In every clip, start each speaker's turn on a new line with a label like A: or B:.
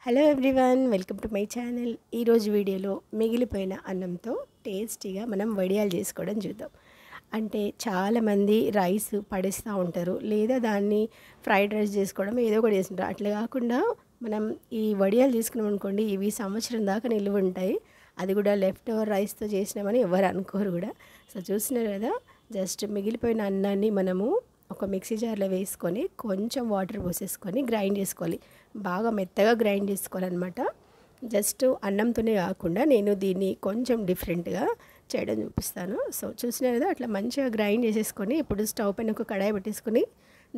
A: Hello everyone, welcome to my channel. ఈరోజు వీడియోలో మిగిలిపోయిన అన్నంతో టేస్టీగా మనం వడియాలు చేసుకోవడం చూద్దాం. అంటే చాలామంది రైస్ పడేస్తూ ఉంటారు, లేదా దాన్ని ఫ్రైడ్ రైస్ చేసుకోవడం ఏదో ఒకటి చేస్తుంటారు. అట్లా కాకుండా మనం ఈ వడియాలు తీసుకున్నాం అనుకోండి, ఇవి సంవత్సరం దాకా నిల్వ ఉంటాయి. అది కూడా లెఫ్ట్ ఓవర్ రైస్తో చేసినామని ఎవరు అనుకోరు కూడా. సో చూస్తున్నారు కదా, జస్ట్ మిగిలిపోయిన అన్నాన్ని మనము ఒక మిక్సీ జార్లో వేసుకొని కొంచెం వాటర్ పోసేసుకొని గ్రైండ్ చేసుకోవాలి. బాగా మెత్తగా గ్రైండ్ చేసుకోవాలన్నమాట. జస్ట్ అన్నంతోనే కాకుండా నేను దీన్ని కొంచెం డిఫరెంట్గా చేయడం చూపిస్తాను. సో చూసినా కదా, అట్లా మంచిగా గ్రైండ్ చేసేసుకొని ఇప్పుడు స్టవ్ పైన ఒక కడాయి పెట్టేసుకొని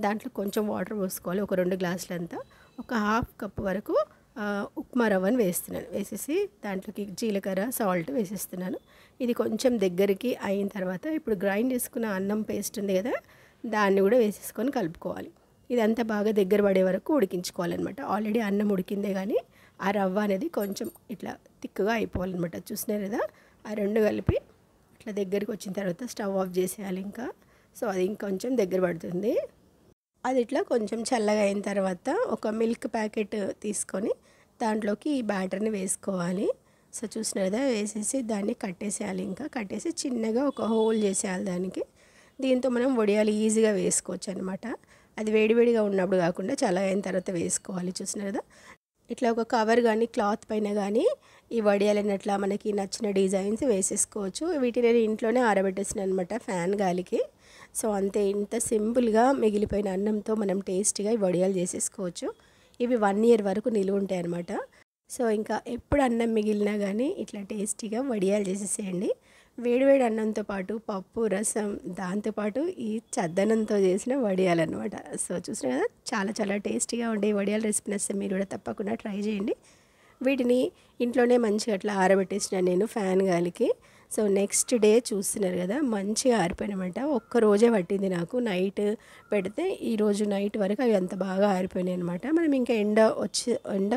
A: దాంట్లో కొంచెం వాటర్ పోసుకోవాలి. ఒక 2 గ్లాసులంతా, ఒక హాఫ్ కప్ వరకు ఉప్మా రవ్వను వేస్తున్నాను. వేసేసి దాంట్లోకి జీలకర్ర, సాల్ట్ వేసేస్తున్నాను. ఇది కొంచెం దగ్గరికి అయిన తర్వాత ఇప్పుడు గ్రైండ్ చేసుకున్న అన్నం పేస్ట్ ఉంది కదా, దాన్ని కూడా వేసేసుకొని కలుపుకోవాలి. ఇదంతా బాగా దగ్గర పడే వరకు ఉడికించుకోవాలన్నమాట. ఆల్రెడీ అన్నం ఉడికిందే, కానీ ఆ రవ్వ అనేది కొంచెం ఇట్లా తిక్కుగా అయిపోవాలన్నమాట. చూసినారు కదా, ఆ రెండు కలిపి ఇట్లా దగ్గరికి వచ్చిన తర్వాత స్టవ్ ఆఫ్ చేసేయాలి ఇంకా. సో అది ఇంకొంచెం దగ్గర పడుతుంది. అది ఇట్లా కొంచెం చల్లగా అయిన తర్వాత ఒక మిల్క్ ప్యాకెట్ తీసుకొని దాంట్లోకి ఈ బ్యాటర్ని వేసుకోవాలి. సో చూసినారు కదా, వేసేసి దాన్ని కట్టేసేయాలి. ఇంకా కట్టేసి చిన్నగా ఒక హోల్ చేసేయాలి దానికి. దీంతో మనం వడియాలు ఈజీగా వేసుకోవచ్చు అనమాట. అది వేడివేడిగా ఉన్నప్పుడు కాకుండా చల్లగా అయిన తర్వాత వేసుకోవాలి. చూసినారు కదా, ఇట్లా ఒక కవర్ కానీ క్లాత్ పైన కానీ ఈ వడియాలని అట్లా మనకి నచ్చిన డిజైన్స్ వేసేసుకోవచ్చు. వీటిని నేను ఇంట్లోనే ఆరబెట్టేసిన అనమాట ఫ్యాన్ గాలికి. సో అంతే, ఇంత సింపుల్గా మిగిలిపోయిన అన్నంతో మనం టేస్టీగా ఈ వడియాలు చేసేసుకోవచ్చు. ఇవి 1 year వరకు నిలువ ఉంటాయి అనమాట. సో ఇంకా ఎప్పుడు అన్నం మిగిలినా కానీ ఇట్లా టేస్టీగా వడియాలు చేసేసేయండి. వేడివేడి అన్నంతో పాటు పప్పు, రసం, దాంతోపాటు ఈ చద్దనంతో చేసిన వడియాలు అనమాట. సో చూసినా కదా, చాలా చాలా టేస్టీగా ఉండే వడియాల రెసిపీ నచ్చితే మీరు కూడా తప్పకుండా ట్రై చేయండి. వీటిని ఇంట్లోనే మంచిగా అట్లా ఆరబెట్టేసిన నేను ఫ్యాన్ గాలికి. సో నెక్స్ట్ డే చూస్తున్నారు కదా, మంచిగా ఆరిపోయినాయన్నమాట. ఒక్కరోజే పట్టింది నాకు. నైట్ పెడితే ఈరోజు నైట్ వరకు అవి అంత బాగా ఆరిపోయినాయి అనమాట. మనం ఇంకా ఎండ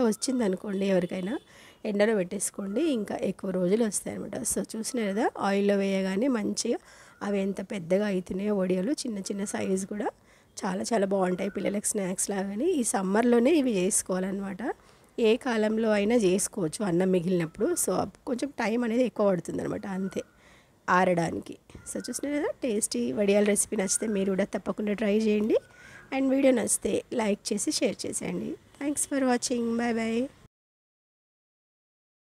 A: వచ్చింది అనుకోండి, ఎవరికైనా ఎండలో పెట్టేసుకోండి, ఇంకా ఎక్కువ రోజులు వస్తాయి అనమాట. సో చూసినారు కదా, ఆయిల్లో వేయగానే మంచిగా అవి ఎంత పెద్దగా అవుతున్నాయో వడియాలు. చిన్న చిన్న సైజు కూడా చాలా చాలా బాగుంటాయి పిల్లలకి స్నాక్స్ లాగానే. ఈ సమ్మర్లోనే ఇవి చేసుకోవాలన్నమాట. ఏ కాలంలో అయినా చేసుకోవచ్చు అన్నం మిగిలినప్పుడు. సో కొంచెం టైం అనేది ఎక్కువ పడుతుంది అనమాట, అంతే ఆరడానికి. సో చూసినారు కదా, టేస్టీ వడియాల రెసిపీ నచ్చితే మీరు కూడా తప్పకుండా ట్రై చేయండి. అండ్ వీడియో నచ్చితే లైక్ చేసి షేర్ చేసేయండి. Thanks for watching. Bye bye.